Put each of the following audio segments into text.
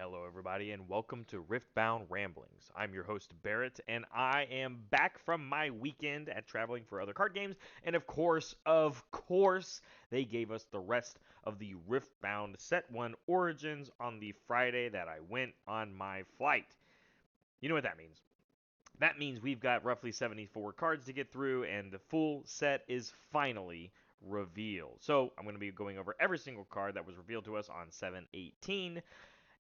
Hello, everybody, and welcome to Riftbound Ramblings. I'm your host, Barrett, and I am back from my weekend at traveling for other card games. And of course, they gave us the rest of the Riftbound Set 1 Origins on the Friday that I went on my flight. You know what that means? That means we've got roughly 74 cards to get through, and the full set is finally revealed. So I'm going to be going over every single card that was revealed to us on 7/18.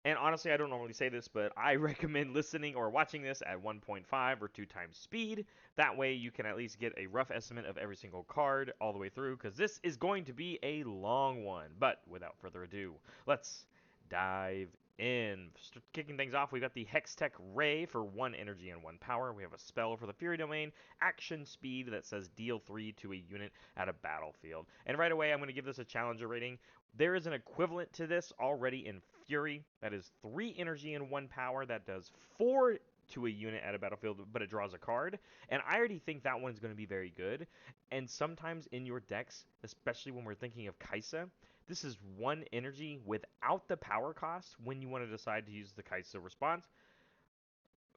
And honestly, I don't normally say this, but I recommend listening or watching this at 1.5 or 2 times speed. That way you can at least get a rough estimate of every single card all the way through, because this is going to be a long one. But without further ado, let's dive in. Kicking things off, we got the Hextech Ray for 1 energy and 1 power. We have a spell for the Fury Domain, action speed that says deal 3 to a unit at a battlefield. And right away, I'm going to give this a challenger rating. There is an equivalent to this already in Fury. That is 3 energy and 1 power. That does 4 to a unit at a battlefield, but it draws a card. And I already think that one's going to be very good. And sometimes in your decks, especially when we're thinking of Kaisa, this is 1 energy without the power cost when you want to decide to use the Kaisa response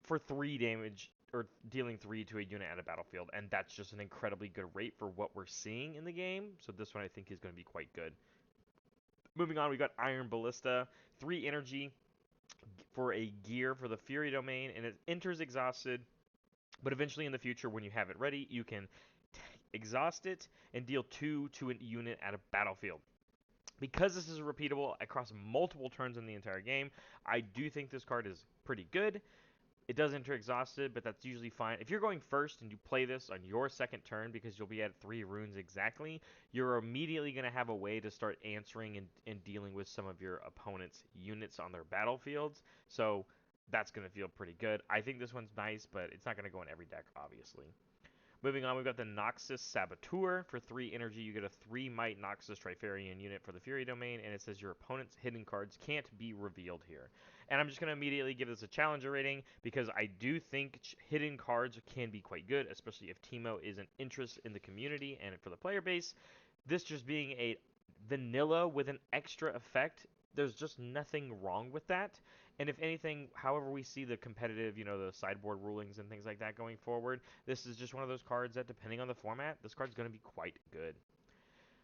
for 3 damage or dealing 3 to a unit at a battlefield. And that's just an incredibly good rate for what we're seeing in the game. So this one I think is going to be quite good. Moving on, we got Iron Ballista, 3 energy for a gear for the Fury Domain, and it enters exhausted, but eventually in the future, when you have it ready, you can exhaust it and deal 2 to a unit at a battlefield. Because this is repeatable across multiple turns in the entire game, I do think this card is pretty good. It does enter exhausted, but that's usually fine. If you're going first and you play this on your second turn because you'll be at 3 runes exactly, you're immediately going to have a way to start answering and dealing with some of your opponent's units on their battlefields. So that's going to feel pretty good. I think this one's nice, but it's not going to go in every deck, obviously. Moving on, we've got the Noxus Saboteur. For 3 energy, you get a 3 Might Noxus Trifarian unit for the Fury Domain, and it says your opponent's hidden cards can't be revealed here. And I'm just going to immediately give this a challenger rating because I do think hidden cards can be quite good, especially if Teemo is an interest in the community and for the player base. This just being a vanilla with an extra effect, there's just nothing wrong with that. And if anything, however we see the competitive, the sideboard rulings and things like that going forward, this is just one of those cards that, depending on the format, this card's going to be quite good.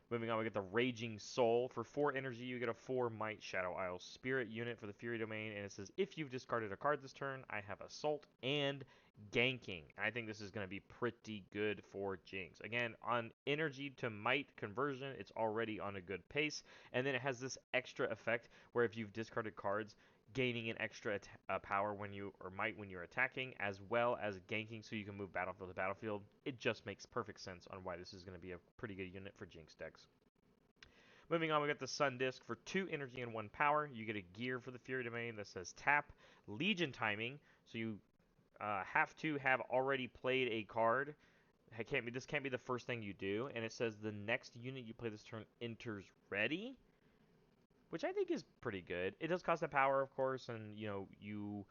Moving on, we get the Raging Soul. For 4 energy, you get a 4 Might Shadow Isle Spirit unit for the Fury Domain, and it says, if you've discarded a card this turn, I have Assault and Ganking. I think this is going to be pretty good for Jinx. Again, on energy to might conversion, it's already on a good pace, and then it has this extra effect where if you've discarded cards, gaining an extra power when you or might when you're attacking, as well as ganking, so you can move battlefield to battlefield. It just makes perfect sense on why this is going to be a pretty good unit for Jinx decks. Moving on, we got the Sun Disc for 2 energy and 1 power. You get a gear for the Fury Domain that says tap Legion timing, so you have to have already played a card. This can't be the first thing you do, and it says the next unit you play this turn enters ready, which I think is pretty good. It does cost a power, of course, and you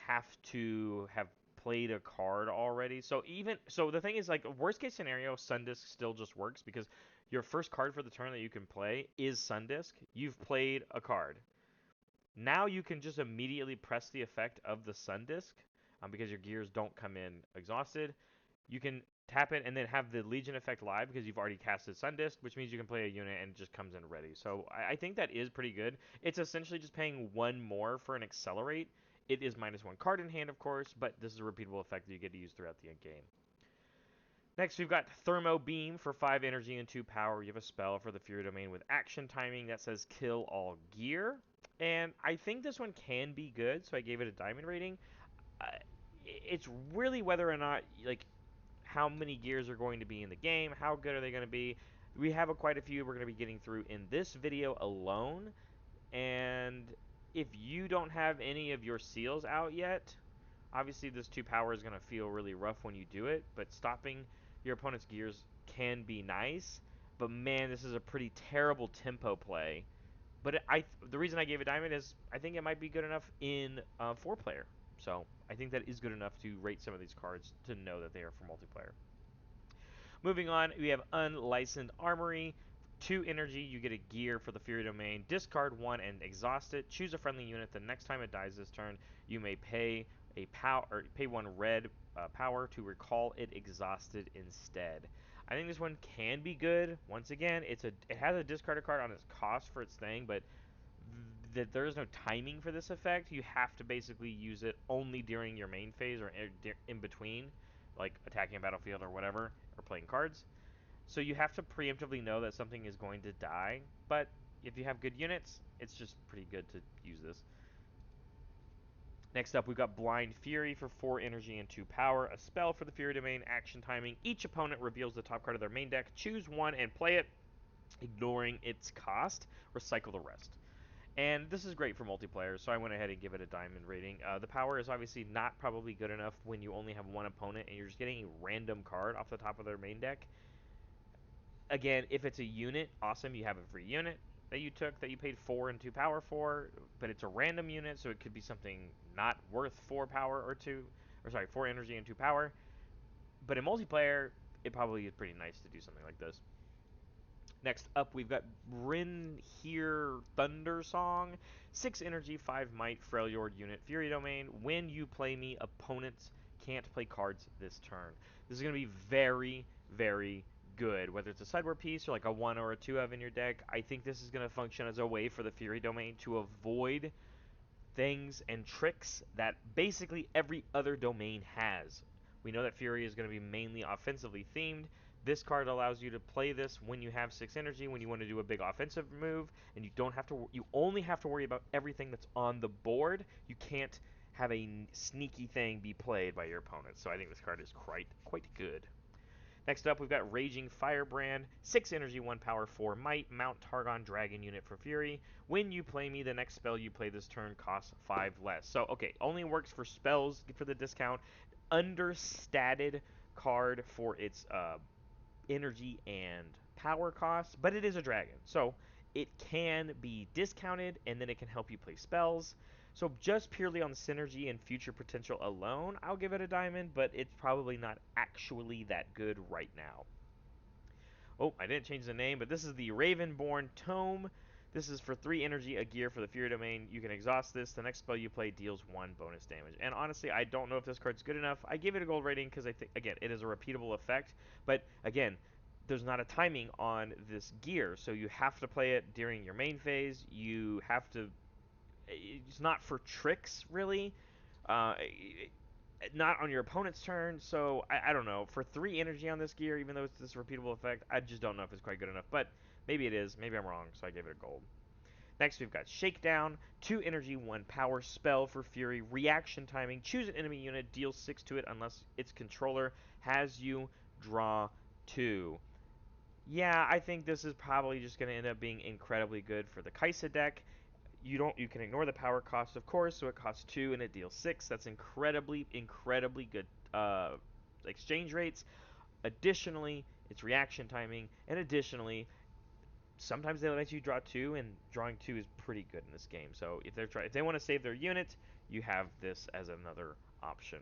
have to have played a card already. So the thing is, like, worst case scenario, Sundisk still just works because your first card for the turn that you can play is Sundisk. You've played a card. Now you can just immediately press the effect of the Sundisk because your gears don't come in exhausted. You can tap it and then have the Legion effect live because you've already casted Sundisk, which means you can play a unit and it just comes in ready. So I think that is pretty good. It's essentially just paying 1 more for an Accelerate. It is -1 card in hand, of course, but this is a repeatable effect that you get to use throughout the game. Next, we've got Thermo Beam for 5 energy and 2 power. You have a spell for the Fury Domain with action timing that says kill all gear. And I think this one can be good, so I gave it a diamond rating. Uh, it's really whether or not, like, how many gears are going to be in the game, how good are they going to be. We have quite a few we're going to be getting through in this video alone, and if you don't have any of your seals out yet, obviously this 2 power is going to feel really rough when you do it, but stopping your opponent's gears can be nice. But man, this is a pretty terrible tempo play. But the reason I gave it diamond is I think it might be good enough in 4-player. So I think that is good enough to rate some of these cards to know that they are for multiplayer. Moving on, we have Unlicensed Armory. 2 energy, you get a gear for the Fury Domain. Discard 1 and exhaust it. Choose a friendly unit. The next time it dies this turn, you may pay a power or pay 1 red power to recall it exhausted instead. I think this one can be good. Once again, it has a discarded card on its cost for its thing, but that there is no timing for this effect. You have to basically use it only during your main phase or in between, like attacking a battlefield or whatever, or playing cards. So you have to preemptively know that something is going to die, but if you have good units, it's just pretty good to use this. Next up, we've got Blind Fury for 4 energy and 2 power, a spell for the Fury Domain, action timing. Each opponent reveals the top card of their main deck. Choose one and play it, ignoring its cost. Recycle the rest. And this is great for multiplayer, so I went ahead and give it a diamond rating. The power is obviously not probably good enough when you only have one opponent and you're just getting a random card off the top of their main deck. Again, if it's a unit, awesome, you have a free unit that you took that you paid 4 and 2 power for, but it's a random unit, so it could be something not worth 4 power or 2, or sorry, 4 energy and 2 power. But in multiplayer, it probably is pretty nice to do something like this. Next up, we've got Bryn Here Thunder Song. 6 energy, 5 might, Freljord unit, Fury Domain. When you play me, opponents can't play cards this turn. This is going to be very, very good. Whether it's a sideboard piece or like a 1 or a 2 of in your deck, I think this is going to function as a way for the Fury Domain to avoid things and tricks that basically every other domain has. We know that Fury is going to be mainly offensively themed. This card allows you to play this when you have 6 energy, when you want to do a big offensive move, and you only have to worry about everything that's on the board. You can't have a sneaky thing be played by your opponent. So I think this card is quite good. Next up, we've got Raging Firebrand, 6 energy, 1 power, 4 might, Mount Targon Dragon unit for Fury. When you play me, the next spell you play this turn costs 5 less. So, okay, only works for spells for the discount. Understated card for its energy and power costs, but it is a dragon. So, it can be discounted, and then it can help you play spells. So just purely on synergy and future potential alone, I'll give it a diamond, but it's probably not actually that good right now. Oh, I didn't change the name, but this is the Ravenborn Tome. This is for 3 energy, a gear for the Fury Domain. You can exhaust this. The next spell you play deals 1 bonus damage. And honestly, I don't know if this card's good enough. I give it a gold rating because I think, again, it is a repeatable effect. But again, there's not a timing on this gear, so you have to play it during your main phase. You have to it's not for tricks really. Uh, Not on your opponent's turn, so I don't know. For 3 energy on this gear, even though it's this repeatable effect, I just don't know if it's quite good enough. But maybe it is. Maybe I'm wrong, so I gave it a gold. Next, we've got Shakedown. 2 energy, 1 power spell for Fury. Reaction timing. Choose an enemy unit, deal 6 to it unless its controller has you draw 2. Yeah, I think this is probably just going to end up being incredibly good for the Kaisa deck. You can ignore the power cost, of course, so it costs 2 and it deals 6. That's incredibly good exchange rates. Additionally, it's reaction timing, and additionally, sometimes they let you draw 2, and drawing 2 is pretty good in this game. So if they want to save their unit, you have this as another option.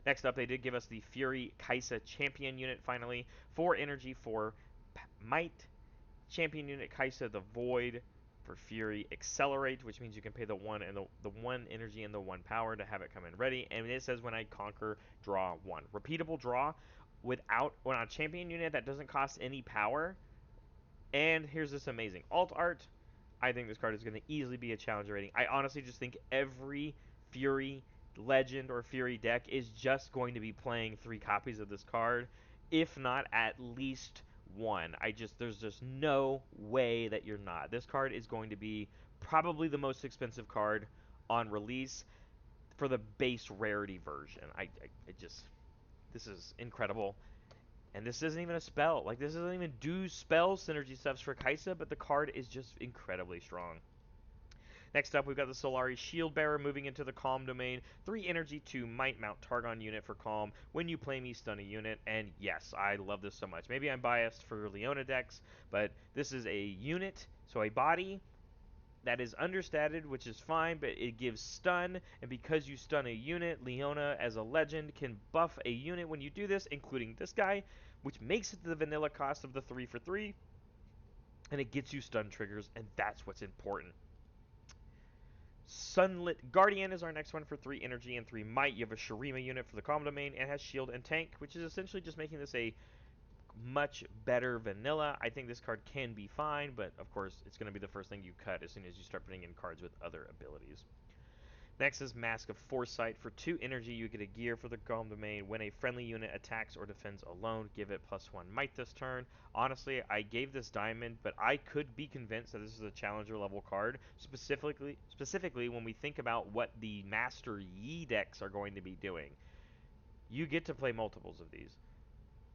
Next up, they did give us the Fury Kaisa Champion unit finally. 4 energy, 4 might, Champion unit Kaisa the Void for Fury Accelerate, which means you can pay the 1 and the 1 energy and the 1 power to have it come in ready. And it says when I conquer, draw 1. Repeatable draw when on a champion unit that doesn't cost any power. And here's this amazing alt art. I think this card is going to easily be a challenger rating. I honestly just think every Fury Legend or Fury deck is just going to be playing 3 copies of this card, if not at least one. There's just no way that you're not. This card is going to be probably the most expensive card on release for the base rarity version. I just this is incredible. And this isn't even a spell. Like, this doesn't even do spell synergy stuffs for Kaisa, but the card is just incredibly strong. Next up, we've got the Solari Shield Bearer moving into the Calm domain. 3 energy, 2 might, Mount Targon unit for Calm. When you play me, stun a unit. And yes, I love this so much. Maybe I'm biased for Leona decks, but this is a unit, so a body that is understated, which is fine, but it gives stun, and because you stun a unit, Leona as a legend can buff a unit when you do this, including this guy, which makes it the vanilla cost of the 3 for 3. and it gets you stun triggers, and that's what's important. Sunlit Guardian is our next one for 3 energy and 3 might. You have a Shurima unit for the comm domain and has shield and tank, which is essentially just making this a much better vanilla. I think this card can be fine, but of course it's going to be the first thing you cut as soon as you start putting in cards with other abilities. Next is Mask of Foresight. For 2 energy, you get a gear for the Golem Domain. When a friendly unit attacks or defends alone, give it +1 might this turn. Honestly, I gave this diamond, but I could be convinced that this is a challenger level card. Specifically when we think about what the Master Yi decks are going to be doing. You get to play multiples of these.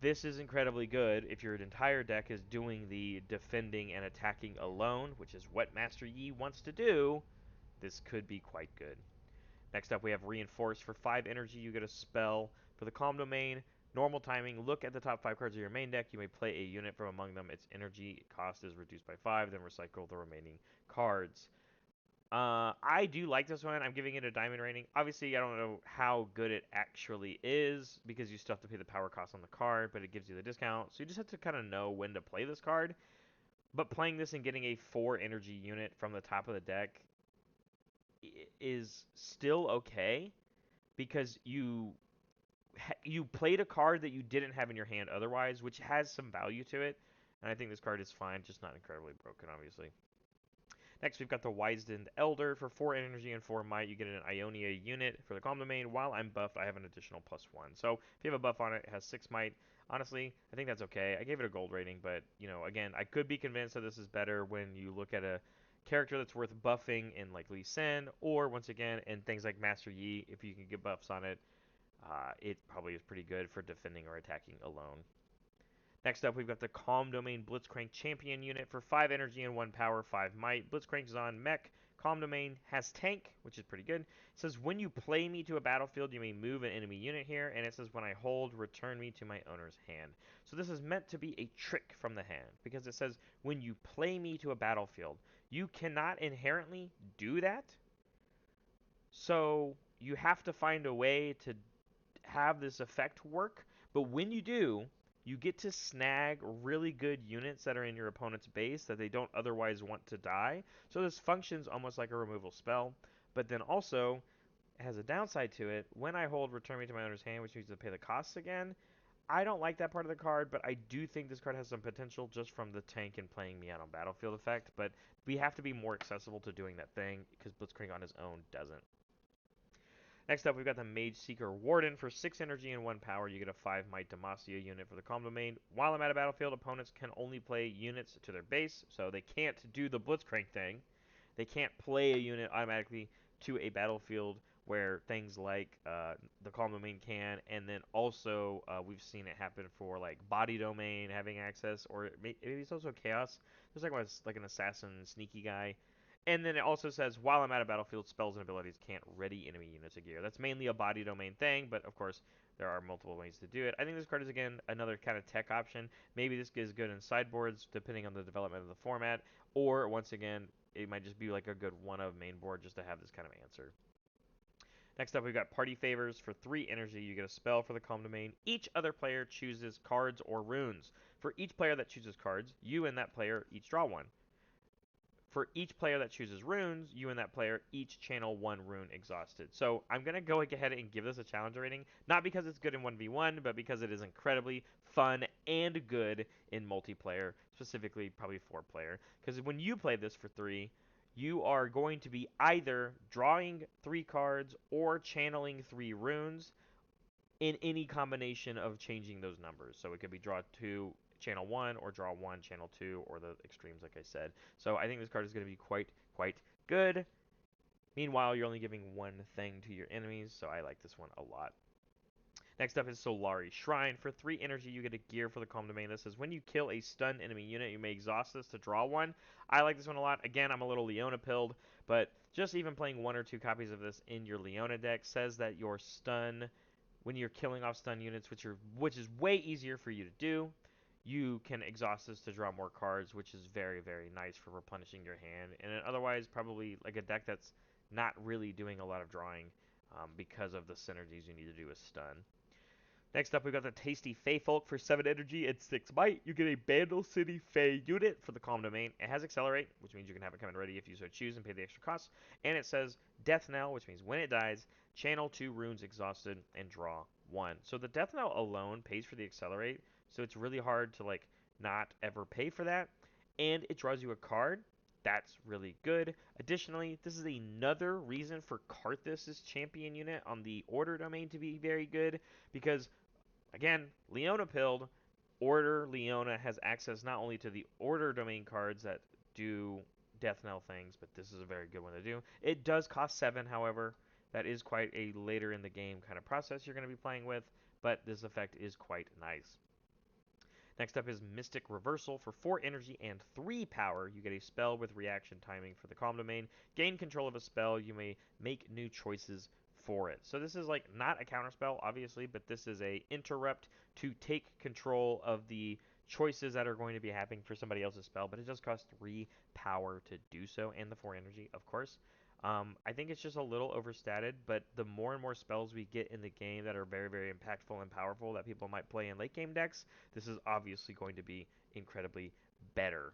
This is incredibly good if your entire deck is doing the defending and attacking alone, which is what Master Yi wants to do. This could be quite good. Next up, we have Reinforce. For 5 energy, you get a spell. For the Calm Domain, normal timing, look at the top 5 cards of your main deck. You may play a unit from among them. Its energy cost is reduced by 5, then recycle the remaining cards. I do like this one. I'm giving it a diamond rating. Obviously, I don't know how good it actually is because you still have to pay the power cost on the card, but it gives you the discount. So you just have to kind of know when to play this card. But playing this and getting a 4 energy unit from the top of the deck is still okay because you played a card that you didn't have in your hand otherwise, which has some value to it. And I think this card is fine, just not incredibly broken, obviously. Next, we've got the Wizened Elder. For 4 energy and 4 might, you get an Ionia unit. For the Calm Domain, while I'm buffed, I have an additional +1. So if you have a buff on it, it has 6 might. Honestly, I think that's okay. I gave it a gold rating, but, again, I could be convinced that this is better when you look at a character that's worth buffing in, like, Lee Sin, or, once again, in things like Master Yi, if you can get buffs on it, it probably is pretty good for defending or attacking alone. Next up, we've got the Calm Domain Blitzcrank Champion unit for 5 energy and 1 power, 5 might. Blitzcrank is on mech. Calm Domain has tank, which is pretty good. It says, when you play me to a battlefield, you may move an enemy unit here. And it says, when I hold, return me to my owner's hand. So this is meant to be a trick from the hand because it says, when you play me to a battlefield, you cannot inherently do that. So you have to find a way to have this effect work, but when you do, you get to snag really good units that are in your opponent's base that they don't otherwise want to die. So this functions almost like a removal spell, but then also it has a downside to it. When I hold Return Me to my owner's hand, which means to pay the costs again, I don't like that part of the card, but I do think this card has some potential just from the tank and playing me out on battlefield effect, but we have to be more accessible to doing that thing because Blitzcrank on his own doesn't. Next up, we've got the Mage Seeker Warden. For 6 energy and 1 power, you get a 5 Might Demacia unit for the Calm Domain. While I'm at a battlefield, opponents can only play units to their base, so they can't do the Blitzcrank thing. They can't play a unit automatically to a battlefield where things like the Calm Domain can, and then also we've seen it happen for like Body Domain having access, or maybe it's also Chaos. There's like an assassin sneaky guy. And then it also says, while I'm at a battlefield, spells and abilities can't ready enemy units a gear. That's mainly a body domain thing, but of course, there are multiple ways to do it. I think this card is, again, another kind of tech option. Maybe this is good in sideboards, depending on the development of the format, or, once again, it might just be like a good one of main board just to have this kind of answer. Next up, we've got Party Favors. For 3 energy, you get a spell for the Calm Domain. Each other player chooses cards or runes. For each player that chooses cards, you and that player each draw one. For each player that chooses runes, you and that player each channel 1 rune exhausted. So I'm going to go ahead and give this a challenger rating, not because it's good in 1v1, but because it is incredibly fun and good in multiplayer, specifically probably 4-player. Because when you play this for 3, you are going to be either drawing 3 cards or channeling 3 runes in any combination of changing those numbers. So it could be draw 2, channel 1, or draw 1, channel 2, or the extremes, like I said. So I think this card is going to be quite good. Meanwhile, you're only giving one thing to your enemies, so I like this one a lot. Next up is Solari Shrine. For 3 energy, you get a gear for the Calm Domain. This says, when you kill a stunned enemy unit, you may exhaust this to draw 1. I like this one a lot. Again, I'm a little Leona pilled, but just even playing 1 or 2 copies of this in your Leona deck says that your stun, when you're killing off stun units, which is way easier for you to do, you can exhaust this to draw more cards, which is very nice for replenishing your hand. And otherwise, probably like a deck that's not really doing a lot of drawing because of the synergies you need to do with stun. Next up, we got the Tasty Fey Folk for 7 energy and 6 might. You get a Bandle City Fey unit for the Calm Domain. It has Accelerate, which means you can have it come in ready if you so choose and pay the extra cost. And it says Death Knell, which means when it dies, channel 2 runes exhausted and draw 1. So the Death Knell alone pays for the Accelerate, so it's really hard to like not ever pay for that. And it draws you a card. That's really good. Additionally, this is another reason for Karthus' champion unit on the Order domain to be very good because again, Leona pilled. Order Leona has access not only to the Order domain cards that do Death Knell things, but this is a very good one to do. It does cost 7, however. That is quite a later in the game kind of process you're going to be playing with, but this effect is quite nice. Next up is Mystic Reversal for 4 energy and 3 power. You get a spell with reaction timing for the Calm Domain. Gain control of a spell. You may make new choices for it. So this is like not a counter spell, obviously, but this is a interrupt to take control of the choices that are going to be happening for somebody else's spell, but it does cost 3 power to do so, and the 4 energy, of course. I think it's just a little overstated, but the more and more spells we get in the game that are very, very impactful and powerful that people might play in late game decks, this is obviously going to be incredibly better.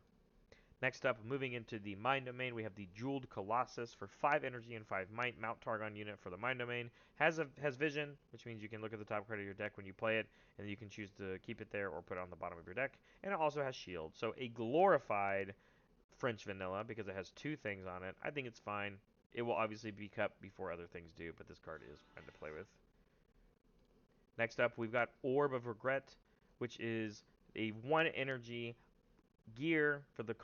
Next up, moving into the Mind Domain, we have the Jeweled Colossus for 5 energy and 5 might. Mount Targon unit for the Mind Domain. Has Vision, which means you can look at the top card of your deck when you play it, and you can choose to keep it there or put it on the bottom of your deck. And it also has Shield. So a glorified French Vanilla because it has 2 things on it. I think it's fine. It will obviously be cut before other things do, but this card is fun to play with. Next up, we've got Orb of Regret, which is a 1 energy gear for the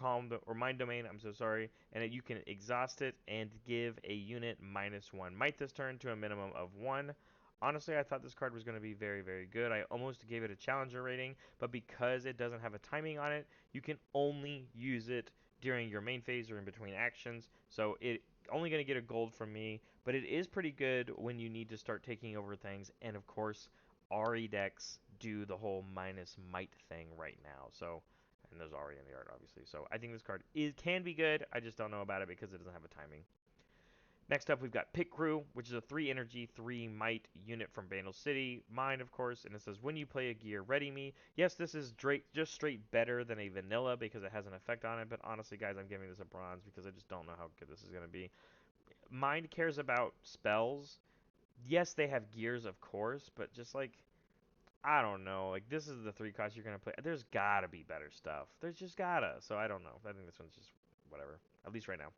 or mind domain. I'm so sorry, and you can exhaust it and give a unit -1 might this turn to a minimum of 1. Honestly, I thought this card was going to be very, very good. I almost gave it a challenger rating, but because it doesn't have a timing on it, you can only use it during your main phase or in between actions. So it only going to get a gold from me, but it is pretty good when you need to start taking over things. And of course, RE decks do the whole minus might thing right now. So and there's already in the art, obviously. So I think this card can be good. I just don't know about it because it doesn't have a timing. Next up, we've got Pit Crew, which is a 3 energy, 3 might unit from Bandle City. Mine, of course, and it says when you play a gear, ready me. Yes, this is just straight better than a vanilla because it has an effect on it, but honestly, guys, I'm giving this a bronze because I just don't know how good this is going to be. Mind cares about spells. Yes, they have gears, of course, but just like I don't know. Like this is the 3 cost you're gonna play. There's gotta be better stuff. There's just gotta. So I don't know. I think this one's just whatever. At least right now.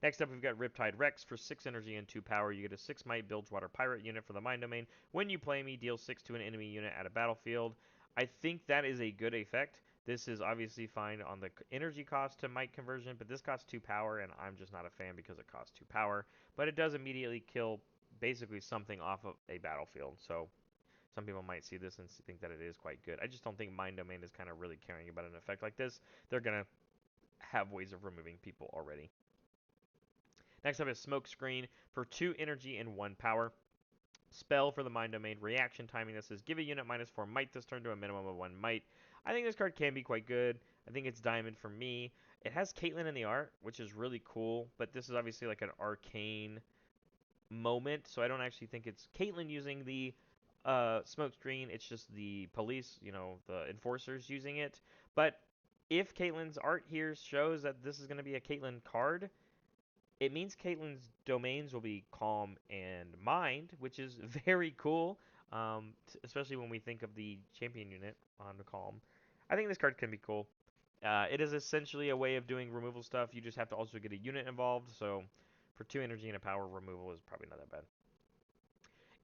Next up, we've got Riptide Rex for 6 energy and 2 power. You get a 6 might Bilgewater Pirate unit for the Mind Domain. When you play me, deal 6 to an enemy unit at a battlefield. I think that is a good effect. This is obviously fine on the energy cost to might conversion, but this costs 2 power, and I'm just not a fan because it costs 2 power. But it does immediately kill basically something off of a battlefield. So some people might see this and think that it is quite good. I just don't think Mind Domain is kind of really caring about an effect like this. They're going to have ways of removing people already. Next up is Smoke Screen for 2 energy and 1 power. Spell for the Mind Domain. Reaction timing. This says give a unit -4 might this turn to a minimum of 1 might. I think this card can be quite good. I think it's diamond for me. It has Caitlyn in the art, which is really cool, but this is obviously like an arcane moment, so I don't actually think it's Caitlyn using the smoke screen. It's just the police, the enforcers using it. But if Caitlyn's art here shows that this is going to be a Caitlyn card, it means Caitlyn's domains will be calm and mind, which is very cool, especially when we think of the champion unit on the calm. I think this card can be cool. It is essentially a way of doing removal stuff. You just have to also get a unit involved, so for 2 energy and a power, removal is probably not that bad.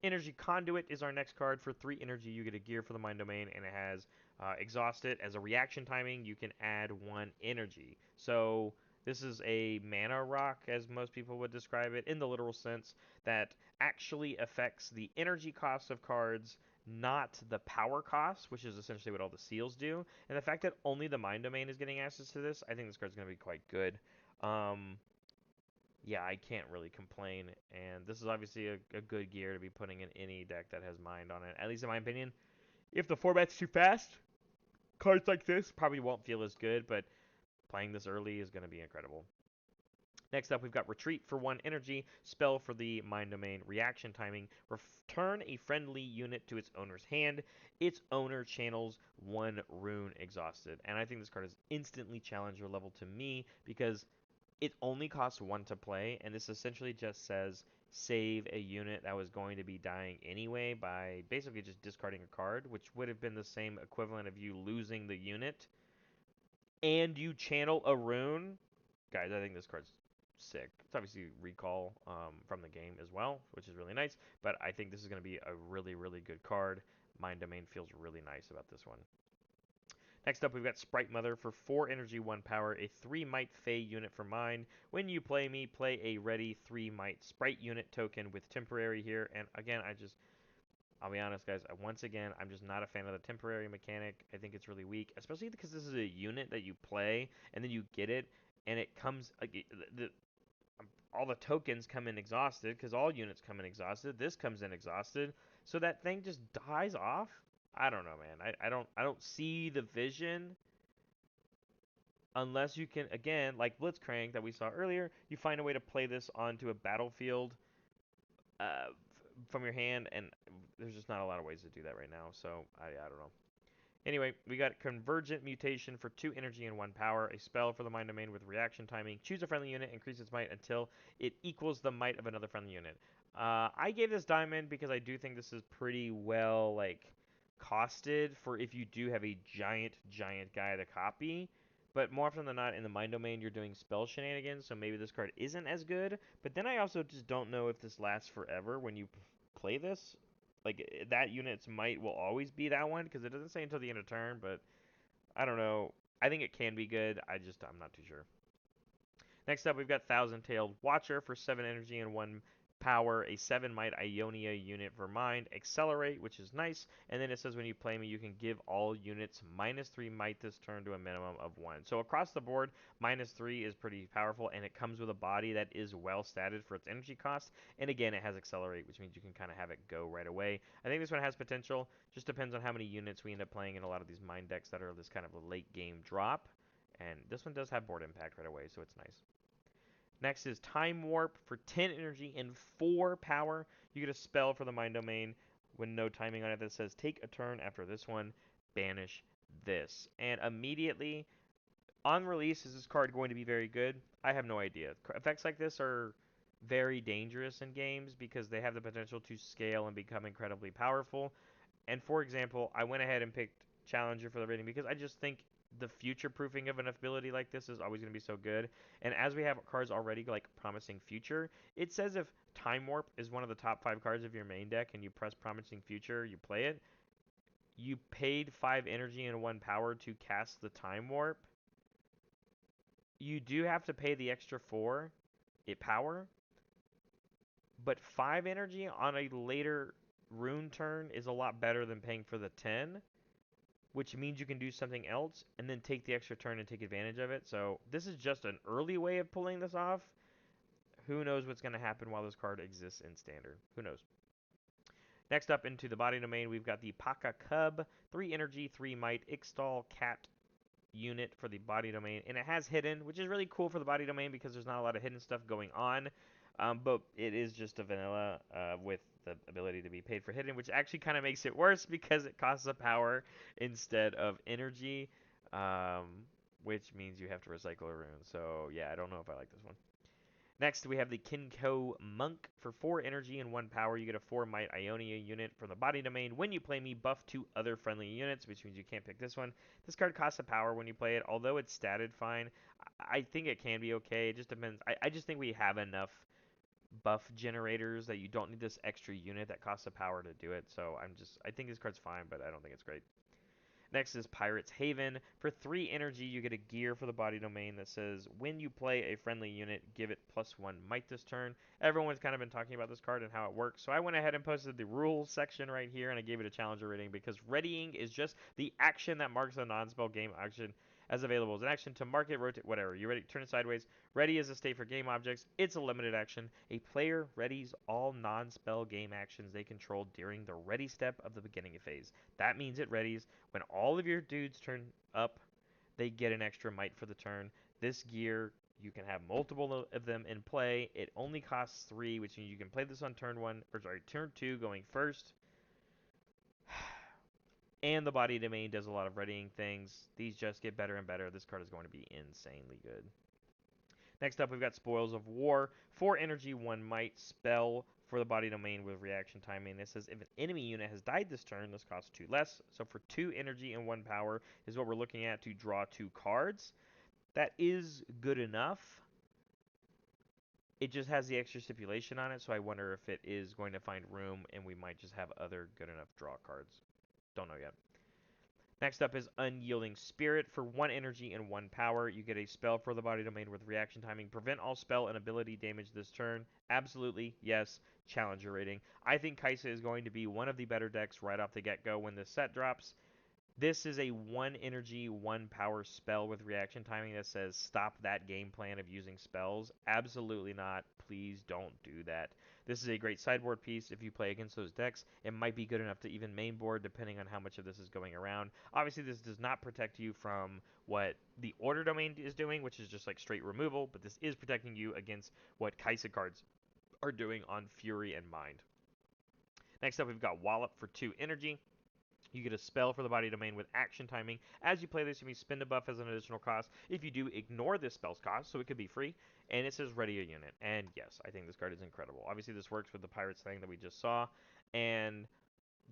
Energy Conduit is our next card. For 3 energy, you get a gear for the Mind Domain, and it has Exhaust It. As a reaction timing, you can add 1 energy. So this is a mana rock, as most people would describe it, in the literal sense, that actually affects the energy cost of cards, not the power cost, which is essentially what all the seals do. And the fact that only the Mind Domain is getting access to this, I think this card's going to be quite good. Yeah, I can't really complain. And this is obviously a good gear to be putting in any deck that has Mind on it, at least in my opinion. If the format's too fast, cards like this probably won't feel as good, but playing this early is going to be incredible. Next up, we've got Retreat for 1 energy, spell for the Mind Domain, reaction timing. Return a friendly unit to its owner's hand. Its owner channels 1 rune exhausted. And I think this card is instantly challenger level to me because it only costs 1 to play, and this essentially just says save a unit that was going to be dying anyway by basically just discarding a card, which would have been the same equivalent of you losing the unit, and you channel a rune. Guys, I think this card's sick. It's obviously recall from the game as well, which is really nice, but I think this is going to be a really, really good card. Mind Domain feels really nice about this one. Next up, we've got Sprite Mother for 4 energy, 1 power, a 3 might Fey unit for mine. When you play me, play a ready 3 might Sprite unit token with temporary here. And again, I'll be honest, guys, once again, I'm just not a fan of the temporary mechanic. I think it's really weak, especially because this is a unit that you play and then you get it, and it comes, like, all the tokens come in exhausted because all units come in exhausted. This comes in exhausted, so that thing just dies off. I don't know, man. I don't see the vision unless you can, again, like Blitzcrank that we saw earlier, you find a way to play this onto a battlefield from your hand, and there's just not a lot of ways to do that right now. So I don't know. Anyway, we got Convergent Mutation for 2 energy and 1 power, a spell for the Mind Domain with reaction timing. Choose a friendly unit, increase its might until it equals the might of another friendly unit. I gave this diamond because I do think this is pretty well, like, costed for if you do have a giant guy to copy. But more often than not, in the Mind Domain, you're doing spell shenanigans, so maybe this card isn't as good. But then I also just don't know if this lasts forever when you play this. Like, that unit's might will always be that one because it doesn't say until the end of turn, but I don't know. I think it can be good. I'm not too sure. Next up, we've got Thousand Tailed Watcher for 7 energy and 1 power, a 7 might Ionia unit for mind, accelerate, which is nice, and then it says when you play me, you can give all units -3 might this turn to a minimum of 1. So across the board, -3 is pretty powerful, and it comes with a body that is well statted for its energy cost, and again, it has accelerate, which means you can kind of have it go right away. I think this one has potential, just depends on how many units we end up playing in a lot of these mind decks that are this kind of a late game drop, and this one does have board impact right away, so it's nice. Next is Time Warp for 10 energy and 4 power. You get a spell for the Mind Domain when no timing on it that says take a turn after this one, banish this. And immediately on release, is this card going to be very good? I have no idea. Effects like this are very dangerous in games because they have the potential to scale and become incredibly powerful. And for example, I went ahead and picked Challenger for the rating because I just think the future proofing of an ability like this is always going to be so good. And as we have cards already like promising future, it says if Time Warp is one of the top 5 cards of your main deck and you press promising future, you play it. You paid 5 energy and 1 power to cast the Time Warp. You do have to pay the extra 4 it power, but 5 energy on a later rune turn is a lot better than paying for the 10, which means you can do something else and then take the extra turn and take advantage of it. So this is just an early way of pulling this off. Who knows what's going to happen while this card exists in standard? Who knows? Next up into the body domain, we've got the Paka Cub, 3 energy, 3 might, Ixtal Cat unit for the body domain, and it has hidden, which is really cool for the body domain because there's not a lot of hidden stuff going on. But it is just a vanilla with the ability to be paid for hidden, which actually kind of makes it worse because it costs a power instead of energy, um, which means you have to recycle a rune. So yeah, I don't know if I like this one. Next, we have the Kinko Monk. For 4 energy and 1 power, you get a 4 might Ionia unit from the body domain. When you play me, buff 2 other friendly units, which means you can't pick this one. This card costs a power when you play it, although it's statted fine. I think it can be okay. It just depends. I just think we have enough buff generators that you don't need this extra unit that costs a power to do it. So I think this card's fine, but I don't think it's great. Next is Pirate's Haven. For 3 energy, you get a gear for the body domain that says, when you play a friendly unit, give it +1 might this turn. Everyone's kind of been talking about this card and how it works, so I went ahead and posted the rules section right here, and I gave it a challenger rating because readying is just the action that marks a non-spell game action as available as an action to mark it, rotate, whatever. You ready? Turn it sideways. Ready is a state for game objects. It's a limited action. A player readies all non-spell game actions they control during the ready step of the beginning phase. That means it readies when all of your dudes turn up, they get an extra might for the turn. This gear You can have multiple of them in play. It only costs 3, which means you can play this on turn 1, or sorry, turn 2 going first. And the body domain does a lot of readying things. These just get better and better. This card is going to be insanely good. Next up, we've got Spoils of War. 4 energy, 1 might spell for the body domain with reaction timing. It says if an enemy unit has died this turn, this costs 2 less. So for 2 energy and 1 power is what we're looking at to draw 2 cards. That is good enough. It just has the extra stipulation on it, so I wonder if it is going to find room and we might just have other good enough draw cards. Don't know yet. Next up is Unyielding Spirit. For 1 energy and 1 power, you get a spell for the body domain with reaction timing. Prevent all spell and ability damage this turn. Absolutely, yes. Challenger rating. I think Kaisa is going to be one of the better decks right off the get-go when this set drops. This is a 1 energy, 1 power spell with reaction timing that says stop that game plan of using spells. Absolutely not. Please don't do that. This is a great sideboard piece if you play against those decks. It might be good enough to even mainboard depending on how much of this is going around. Obviously, this does not protect you from what the order domain is doing, which is just like straight removal, but this is protecting you against what Kaisa cards are doing on Fury and Mind. Next up, we've got Wallop for 2 energy. You get a spell for the body domain with action timing. As you play this, you may spend a buff as an additional cost. If you do, ignore this spell's cost, so it could be free. And it says ready a unit. And yes, I think this card is incredible. Obviously, this works with the Pirates thing that we just saw. And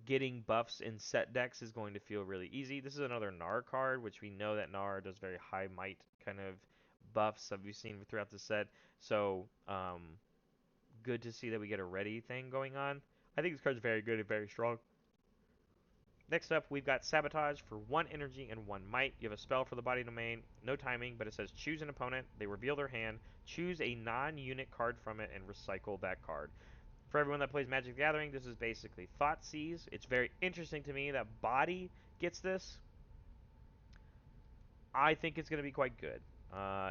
getting buffs in set decks is going to feel really easy. This is another Gnar card, which we know that Gnar does very high might kind of buffs that we've seen throughout the set. So, good to see that we get a ready thing going on. I think this card's very good and very strong. Next up, we've got Sabotage for 1 energy and 1 might. You have a spell for the body domain, no timing, but it says choose an opponent. They reveal their hand, choose a non-unit card from it, and recycle that card. For everyone that plays Magic the Gathering, this is basically Thoughtseize. It's very interesting to me that Body gets this. I think it's going to be quite good.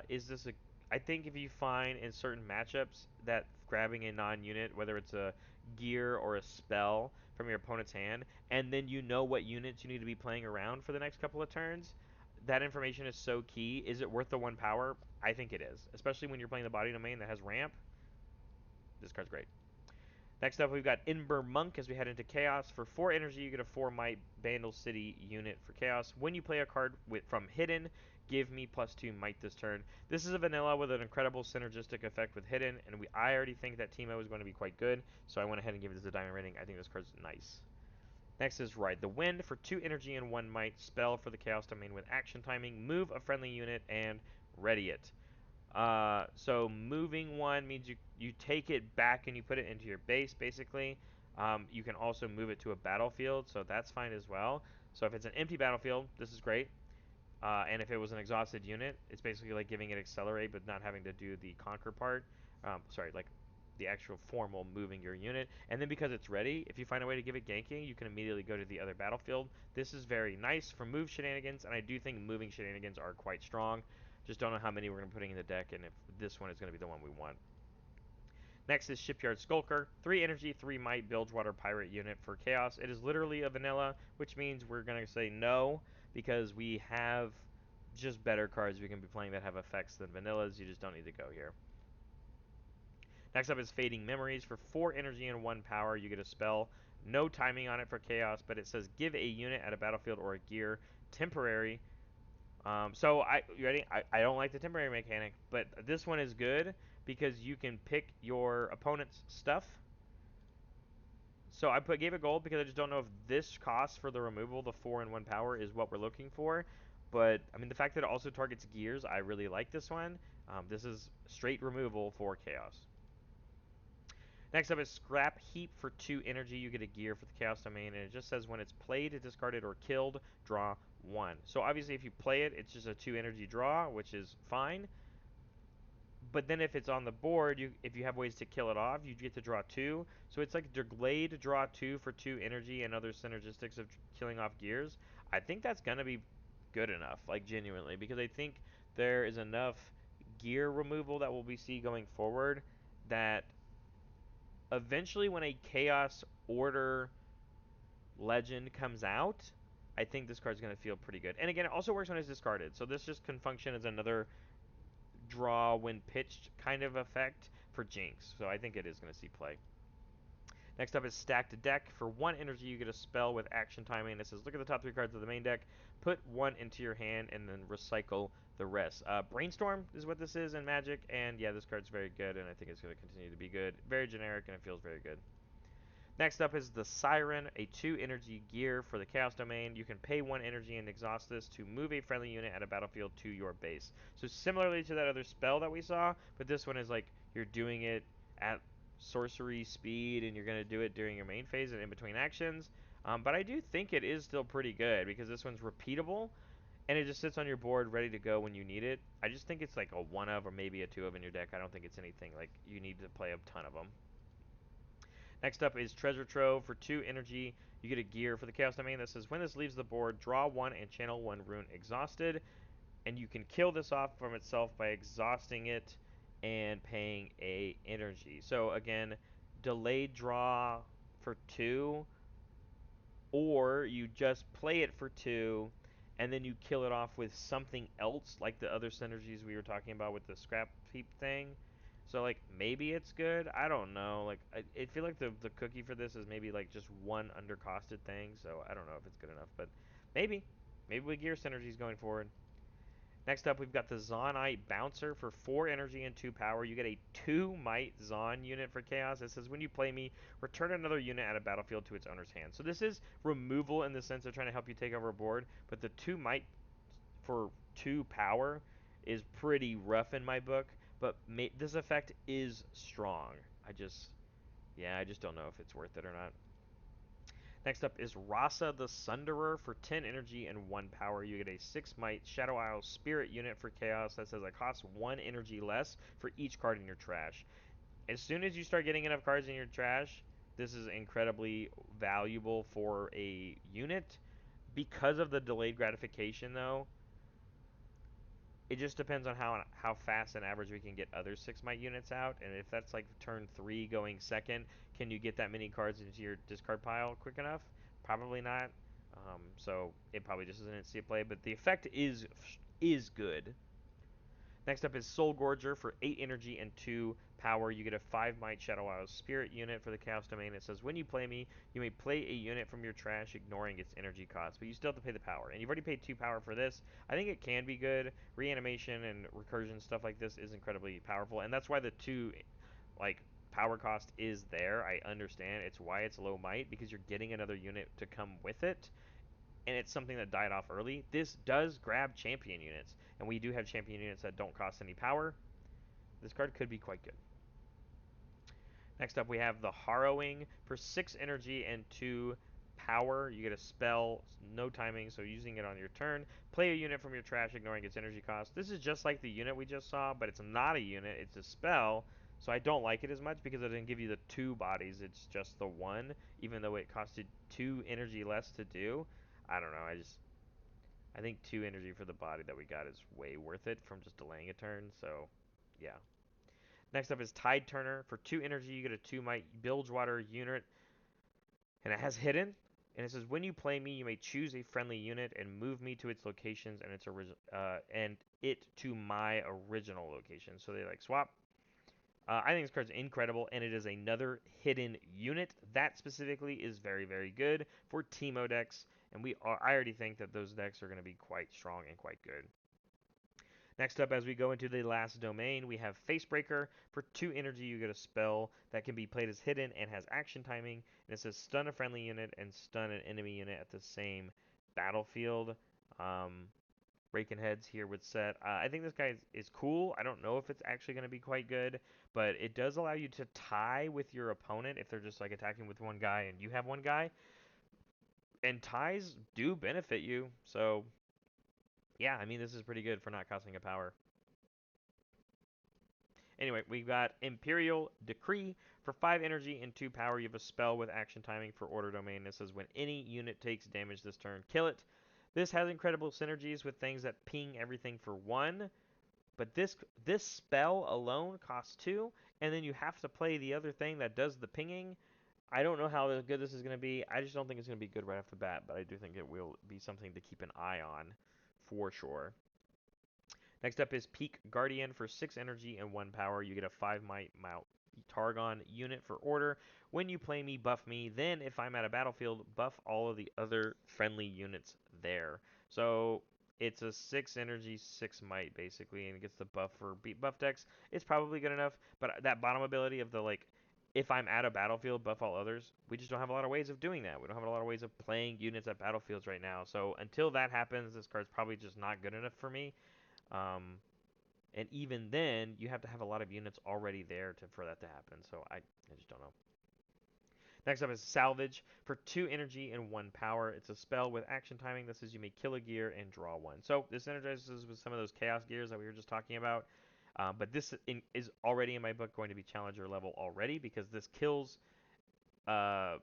Is this a? I think if you find in certain matchups that grabbing a non-unit, whether it's a gear or a spell from your opponent's hand, and then you know what units you need to be playing around for the next couple of turns, that information is so key. Is it worth the 1 power? I think it is, especially when you're playing the body domain that has ramp. This card's great. Next up, we've got Ember Monk as we head into Chaos. For 4 energy, you get a 4 might Vandal City unit for Chaos. When you play a card from Hidden, give me +2 might this turn. This is a vanilla with an incredible synergistic effect with Hidden, and I already think that Teemo is going to be quite good, so I went ahead and gave this a diamond rating. I think this card's nice. Next is Ride the Wind. For 2 energy and 1 might, spell for the Chaos domain with action timing. Move a friendly unit and ready it. So moving one means you take it back and you put it into your base, basically. You can also move it to a battlefield, so that's fine as well. So if it's an empty battlefield, this is great. And if it was an exhausted unit, it's basically like giving it accelerate, but not having to do the conquer part. Sorry, like the actual formal moving your unit. And then because it's ready, if you find a way to give it ganking, you can immediately go to the other battlefield. This is very nice for move shenanigans, and I do think moving shenanigans are quite strong. Just don't know how many we're going to be putting in the deck, and if this one is going to be the one we want. Next is Shipyard Skulker. 3 energy, 3 might, Bilgewater Pirate unit for Chaos. It is literally a vanilla, which means we're going to say no, because we have just better cards we can be playing that have effects than vanillas. You just don't need to go here. Next up is Fading Memories. For 4 energy and 1 power, you get a spell. No timing on it for Chaos, but it says give a unit at a battlefield or a gear temporary. You ready? I don't like the temporary mechanic, but this one is good because you can pick your opponent's stuff. So gave it gold because I just don't know if this cost for the removal, the 4 and 1 power, is what we're looking for. But I mean, the fact that it also targets gears, I really like this one. This is straight removal for Chaos. Next up is Scrap Heap. For 2 energy, you get a gear for the Chaos Domain, and it just says when it's played, discarded, or killed, draw 1. So obviously if you play it, it's just a 2 energy draw, which is fine. But then if it's on the board, if you have ways to kill it off, you get to draw 2. So it's like delayed draw 2 for 2 energy and other synergistics of killing off gears. I think that's going to be good enough, like genuinely, because I think there is enough gear removal that we'll be see going forward that eventually when a Chaos Order Legend comes out, I think this card's going to feel pretty good. And again, it also works when it's discarded. So this just can function as another draw when pitched kind of effect for Jinx. So I think it is going to see play. Next up is Stacked Deck. For 1 energy, you get a spell with action timing. It says, look at the top 3 cards of the main deck, put 1 into your hand, and then recycle the rest. Brainstorm is what this is in Magic, and yeah, this card's very good, and I think it's going to continue to be good. Very generic, and it feels very good. Next up is the Siren, a 2 energy gear for the Chaos Domain. You can pay 1 energy and exhaust this to move a friendly unit at a battlefield to your base. So similarly to that other spell that we saw, but this one is like you're doing it at sorcery speed and you're going to do it during your main phase and in between actions. But I do think it is still pretty good because this one's repeatable and it just sits on your board ready to go when you need it. I just think it's like a 1 of or maybe a 2 of in your deck. I don't think it's anything like you need to play a ton of them. Next up is Treasure Trove. For 2 energy, you get a gear for the Chaos Domain that says when this leaves the board, draw 1 and channel 1 rune exhausted. And you can kill this off from itself by exhausting it and paying a energy. So again, delayed draw for 2, or you just play it for 2 and then you kill it off with something else like the other synergies we were talking about with the scrap heap thing. So like maybe it's good. I don't know. Like I feel like the cookie for this is maybe like just one undercosted thing. So I don't know if it's good enough, but maybe with gear synergies going forward. Next up, we've got the Zonite Bouncer for 4 energy and 2 power. You get a 2 Might Zon unit for Chaos. It says, when you play me, return another unit at a battlefield to its owner's hand. So this is removal in the sense of trying to help you take over a board, but the 2 Might for 2 power is pretty rough in my book, but this effect is strong. I just don't know if it's worth it or not. Next up is Rasa the Sunderer for 10 energy and 1 power. You get a 6 Might Shadow Isle Spirit unit for Chaos that says it costs 1 energy less for each card in your trash. As soon as you start getting enough cards in your trash, this is incredibly valuable for a unit. Because of the delayed gratification, though, it just depends on how fast and average we can get other 6 Might units out. And if that's like turn 3 going second, can you get that many cards into your discard pile quick enough? Probably not. So it probably just isn't see play, but the effect is good. Next up is Soul Gorger for 8 energy and 2 power. You get a 5 Might Shadow Isle Spirit unit for the Chaos Domain. It says, when you play me, you may play a unit from your trash, ignoring its energy cost, but you still have to pay the power. And you've already paid 2 power for this. I think it can be good. Reanimation and recursion, stuff like this, is incredibly powerful, and that's why the 2, like, power cost is there. I understand. It's why it's low might, because you're getting another unit to come with it, and it's something that died off early. This does grab champion units, and we do have champion units that don't cost any power. This card could be quite good. Next up, we have the Harrowing for 6 energy and 2 power. You get a spell, no timing, so using it on your turn. Play a unit from your trash, ignoring its energy cost. This is just like the unit we just saw, but it's not a unit, it's a spell. So I don't like it as much because it didn't give you the 2 bodies, it's just the 1, even though it costed 2 energy less to do. I don't know, I think 2 energy for the body that we got is way worth it from just delaying a turn, so yeah. Next up is Tide Turner. For 2 energy, you get a 2 Might Bilgewater unit, and it has Hidden. And it says, when you play me, you may choose a friendly unit and move me to its locations and it to my original location. So they like swap. I think this card's incredible, and it is another hidden unit. That specifically is very, very good for Teemo decks, and I already think that those decks are going to be quite strong and quite good. Next up, as we go into the last domain, we have Facebreaker. For 2 energy, you get a spell that can be played as hidden and has action timing. And it says stun a friendly unit and stun an enemy unit at the same battlefield. Raking heads here with set. I think this guy is cool. I don't know if it's actually going to be quite good, but it does allow you to tie with your opponent if they're just like attacking with one guy and you have one guy. And ties do benefit you. So, yeah, I mean, this is pretty good for not costing a power. Anyway, we've got Imperial Decree. For 5 energy and 2 power, you have a spell with action timing for Order Domain. It says when any unit takes damage this turn, kill it. This has incredible synergies with things that ping everything for 1, but this spell alone costs 2, and then you have to play the other thing that does the pinging. I don't know how good this is going to be. I just don't think it's going to be good right off the bat, but I do think it will be something to keep an eye on for sure. Next up is Peak Guardian for 6 energy and 1 power. You get a 5 might Mount Targon unit for order. When you play me, buff me. Then, if I'm at a battlefield, buff all of the other friendly units there. So it's a 6 energy, 6 might basically, and it gets the buff for beat buff decks. It's probably good enough, but that bottom ability of the like, if I'm at a battlefield, buff all others, we just don't have a lot of ways of doing that. We don't have a lot of ways of playing units at battlefields right now. So until that happens, this card's probably just not good enough for me. Um, and even then, you have to have a lot of units already there for that to happen. So I just don't know. Next up is Salvage for 2 energy and 1 power. It's a spell with action timing that says you may kill a gear and draw 1. So this energizes with some of those chaos gears that we were just talking about. But is already in my book going to be challenger level already because uh,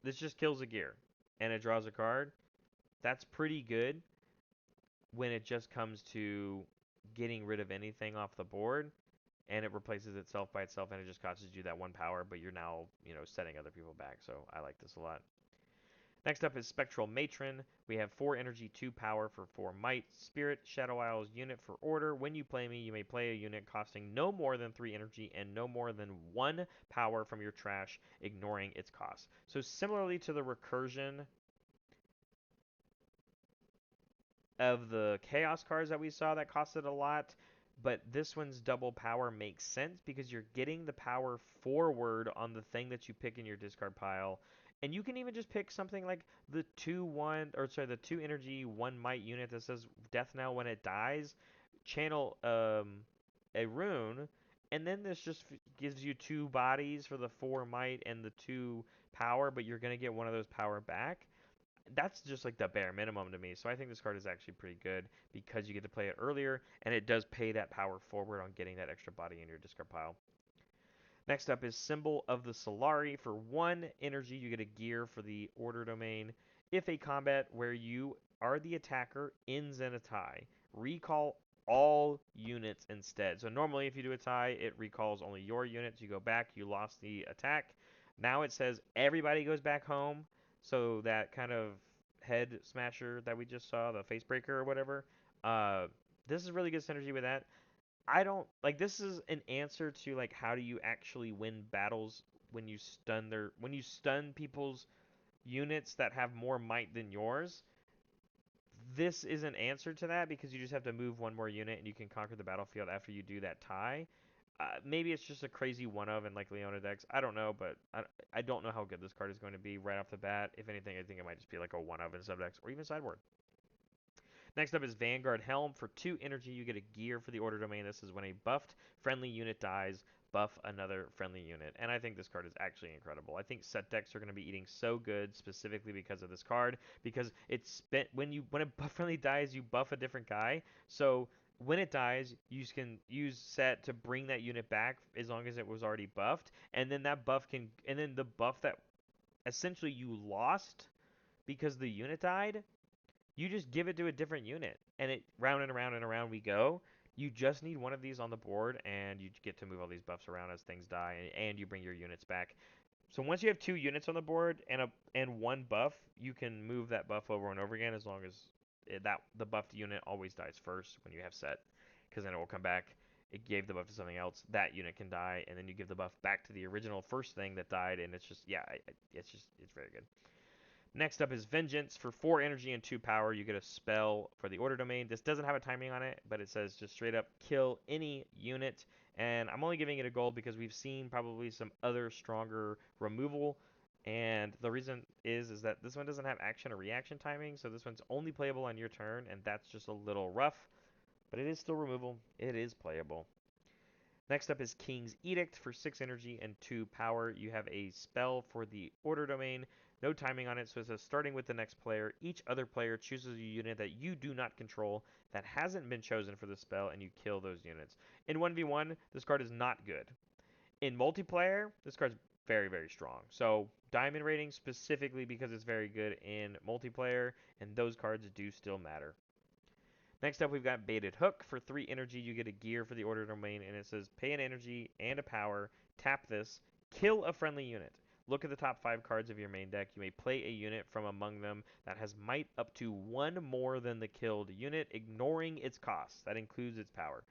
this just kills a gear and it draws a card. That's pretty good when it just comes to getting rid of anything off the board and it replaces itself by itself and it just costs you that 1 power, but you're now, setting other people back. So I like this a lot. Next up is Spectral Matron. We have 4 energy, 2 power for 4 might. Spirit, Shadow Isles unit for order. When you play me, you may play a unit costing no more than 3 energy and no more than 1 power from your trash, ignoring its cost. So similarly to the recursion of the chaos cards that we saw that costed a lot, but this one's double power makes sense because you're getting the power forward on the thing that you pick in your discard pile. And you can even just pick something like the 2 energy 1 might unit that says death now when it dies, channel a rune, and then this just gives you 2 bodies for the 4 might and the 2 power, but you're going to get one of those power back. That's just like the bare minimum to me. So I think this card is actually pretty good because you get to play it earlier and it does pay that power forward on getting that extra body in your discard pile. Next up is Symbol of the Solari. For 1 energy, you get a gear for the order domain. If a combat where you are the attacker ends in a tie, recall all units instead. So normally if you do a tie, it recalls only your units. You go back, you lost the attack. Now it says everybody goes back home. So that kind of head smasher that we just saw, the face breaker or whatever, this is really good synergy with that. I don't like this is an answer to like how do you actually win battles when you stun people's units that have more might than yours. This is an answer to that because you just have to move one more unit and you can conquer the battlefield after you do that tie. Maybe it's just a crazy one of in like Leona decks. I don't know, but I don't know how good this card is going to be right off the bat. If anything, I think it might just be like a one of in sub decks or even sideboard. Next up is Vanguard Helm. For 2 energy, you get a gear for the order domain. This is when a buffed friendly unit dies, buff another friendly unit. And I think this card is actually incredible. I think set decks are going to be eating so good specifically because of this card. Because it's spent when a buff friendly dies, you buff a different guy. So when it dies, you can use set to bring that unit back as long as it was already buffed. And then the buff that essentially you lost because the unit died, you just give it to a different unit, and it round and around and around we go. You just need one of these on the board, and you get to move all these buffs around as things die, and you bring your units back. So once you have 2 units on the board and 1 buff, you can move that buff over and over again as long as the buffed unit always dies first when you have set, because then it will come back. It gave the buff to something else. That unit can die, and then you give the buff back to the original first thing that died, and it's just it's very good. Next up is Vengeance. For 4 energy and 2 power, you get a spell for the order domain. This doesn't have a timing on it, but it says just straight up kill any unit. And I'm only giving it a gold because we've seen probably some other stronger removal. And the reason is that this one doesn't have action or reaction timing, so this one's only playable on your turn, and that's just a little rough. But it is still removal. It is playable. Next up is King's Edict. For 6 energy and 2 power. You have a spell for the order domain. No timing on it, so it says starting with the next player, each other player chooses a unit that you do not control that hasn't been chosen for the spell, and you kill those units. In 1v1, this card is not good. In multiplayer, this card's very, very strong. So diamond rating specifically because it's very good in multiplayer, and those cards do still matter. Next up, we've got Baited Hook. For 3 energy, you get a gear for the order domain, and it says pay an energy and a power, tap this, kill a friendly unit. Look at the top 5 cards of your main deck. You may play a unit from among them that has might up to one more than the killed unit, ignoring its cost. That includes its power.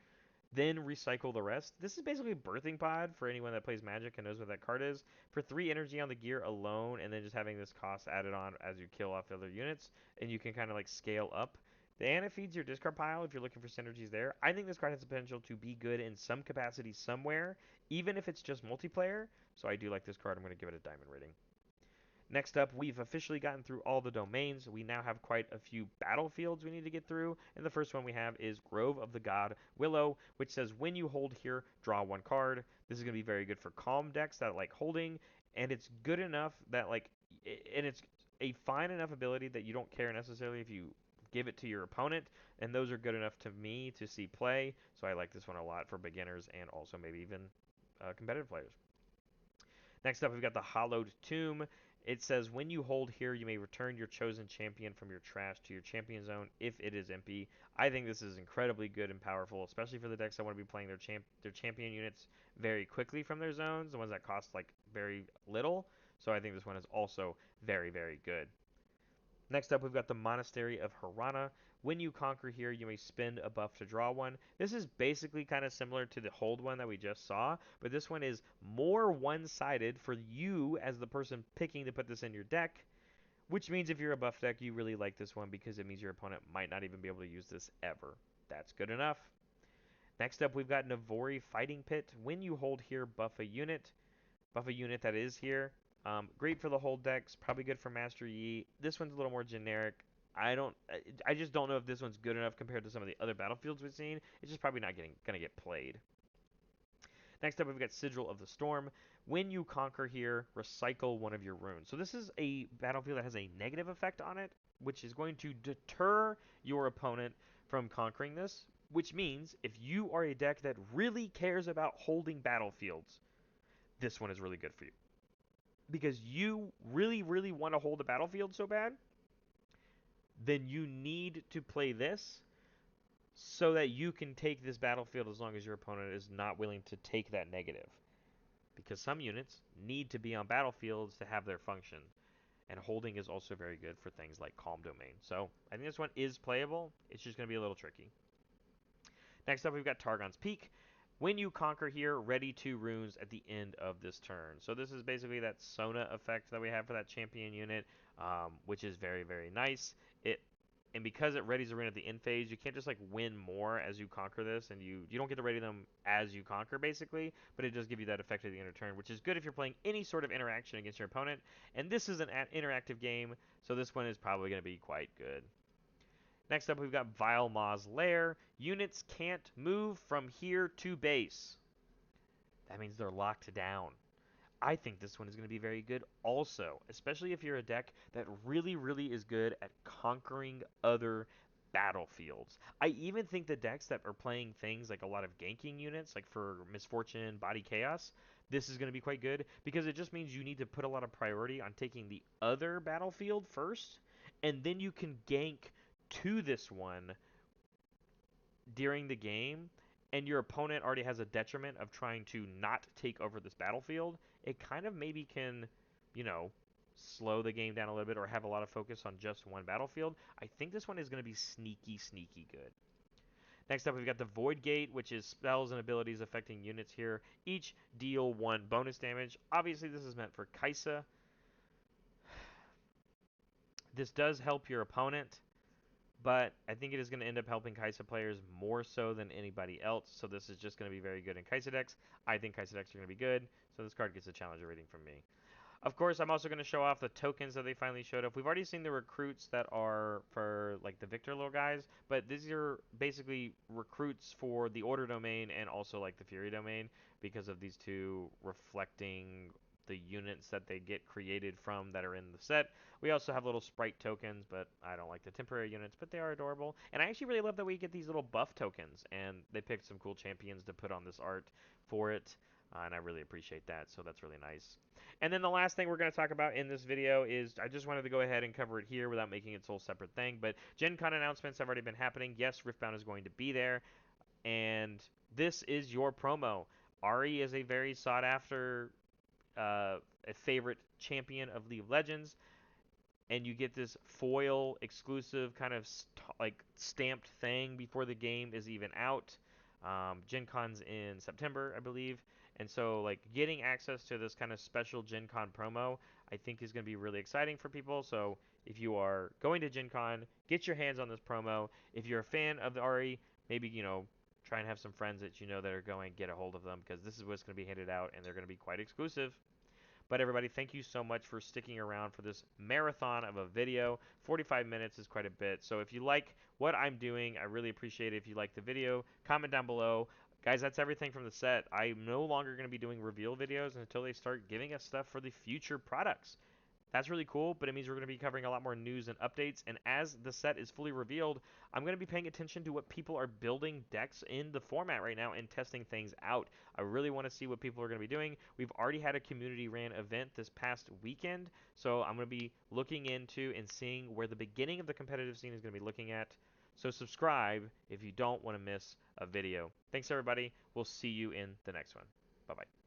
Then recycle the rest. This is basically a birthing pod for anyone that plays Magic and knows what that card is. For 3 energy on the gear alone, and then just having this cost added on as you kill off other units, and you can kind of like scale up. And it feeds your discard pile if you're looking for synergies there. I think this card has the potential to be good in some capacity somewhere, even if it's just multiplayer. So I do like this card. I'm going to give it a diamond rating. Next up, we've officially gotten through all the domains. We now have quite a few battlefields we need to get through. And the first one we have is Grove of the God Willow, which says when you hold here, draw 1 card. This is going to be very good for calm decks that like holding, and it's good enough that and it's a fine enough ability that you don't care necessarily if you give it to your opponent, and those are good enough to me to see play. So I like this one a lot for beginners and also maybe even competitive players. Next up, we've got the Hollowed Tomb. It says, when you hold here, you may return your chosen champion from your trash to your champion zone if it is empty. I think this is incredibly good and powerful, especially for the decks that want to be playing their champion units very quickly from their zones, the ones that cost like very little. So I think this one is also very, very good. Next up, we've got the Monastery of Harana. When you conquer here, you may spend a buff to draw 1. This is basically kind of similar to the hold one that we just saw, but this one is more one-sided for you as the person picking to put this in your deck, which means if you're a buff deck, you really like this one because it means your opponent might not even be able to use this ever. That's good enough. Next up, we've got Navori Fighting Pit. When you hold here, buff a unit. Buff a unit that is here. Great for the whole decks. Probably good for Master Yi. This one's a little more generic. I just don't know if this one's good enough compared to some of the other battlefields we've seen. It's just probably not gonna get played. Next up, we've got Sigil of the Storm. When you conquer here, recycle one of your runes. So this is a battlefield that has a negative effect on it, which is going to deter your opponent from conquering this. Which means if you are a deck that really cares about holding battlefields, this one is really good for you because you really, really want to hold the battlefield so bad, then you need to play this so that you can take this battlefield as long as your opponent is not willing to take that negative. Because some units need to be on battlefields to have their function. And holding is also very good for things like Calm Domain. So I think this one is playable. It's just going to be a little tricky. Next up, we've got Targon's Peak. When you conquer here, ready 2 runes at the end of this turn. So this is basically that Sona effect that we have for that champion unit, which is very, very nice. And because it readies a rune at the end phase, you can't just like win more as you conquer this, and you don't get to ready them as you conquer basically, but it does give you that effect at the end of turn, which is good if you're playing any sort of interaction against your opponent. And this is an interactive game, so this one is probably going to be quite good. Next up, we've got Vile Maw's Lair. Units can't move from here to base. That means they're locked down. I think this one is going to be very good also, especially if you're a deck that really, really is good at conquering other battlefields. I even think the decks that are playing things like a lot of ganking units, like for Misfortune, Body Chaos, this is going to be quite good because it just means you need to put a lot of priority on taking the other battlefield first, and then you can gank to this one during the game, and your opponent already has a detriment of trying to not take over this battlefield, it kind of maybe can, you know, slow the game down a little bit or have a lot of focus on just one battlefield. I think this one is going to be sneaky, sneaky good. Next up, we've got the Void Gate, which is spells and abilities affecting units here. Each deal 1 bonus damage. Obviously, this is meant for Kaisa. This does help your opponent, but I think it is going to end up helping Kaisa players more so than anybody else. So this is just going to be very good in Kaisa decks. I think Kaisa decks are going to be good, so this card gets a challenger rating from me. Of course, I'm also going to show off the tokens that they finally showed up. We've already seen the recruits that are for like the Victor little guys, but these are basically recruits for the Order domain and also like the Fury domain because of these two reflecting the units that they get created from that are in the set. We also have little sprite tokens, but I don't like the temporary units, but they are adorable. And I actually really love that we get these little buff tokens, and they picked some cool champions to put on this art for it, and I really appreciate that, so that's really nice. And then the last thing we're going to talk about in this video is I just wanted to go ahead and cover it here without making its whole separate thing. But Gen Con announcements have already been happening. Yes, Riftbound is going to be there. And this is your promo. Ari is a very sought after a favorite champion of League of Legends, and you get this foil exclusive kind of like stamped thing before the game is even out. Gen Con's in September, I believe, and so like getting access to this kind of special Gen Con promo, I think is going to be really exciting for people. So if you are going to Gen Con, get your hands on this promo. If you're a fan of the RE, maybe try and have some friends that you know that are going, get a hold of them because this is what's going to be handed out, and they're going to be quite exclusive. But everybody, thank you so much for sticking around for this marathon of a video. 45 minutes is quite a bit. So if you like what I'm doing, I really appreciate it. If you like the video, comment down below. Guys, that's everything from the set. I'm no longer going to be doing reveal videos until they start giving us stuff for the future products. That's really cool, but it means we're going to be covering a lot more news and updates. And as the set is fully revealed, I'm going to be paying attention to what people are building decks in the format right now and testing things out. I really want to see what people are going to be doing. We've already had a community ran event this past weekend, so I'm going to be looking into and seeing where the beginning of the competitive scene is going to be looking at. So subscribe if you don't want to miss a video. Thanks, everybody. We'll see you in the next one. Bye-bye.